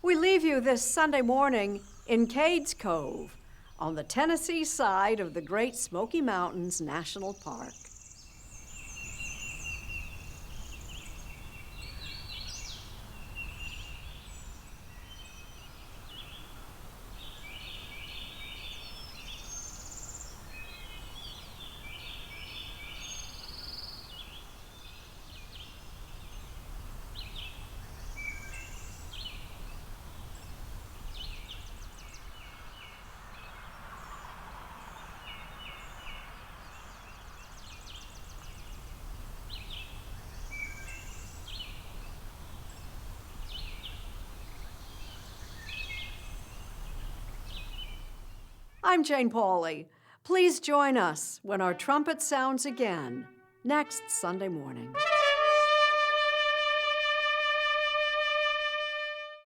We leave you this Sunday morning in Cades, Cove, on the Tennessee side of the Great Smoky Mountains National Park. I'm Jane Pauley. Please join us when our trumpet sounds again next Sunday morning.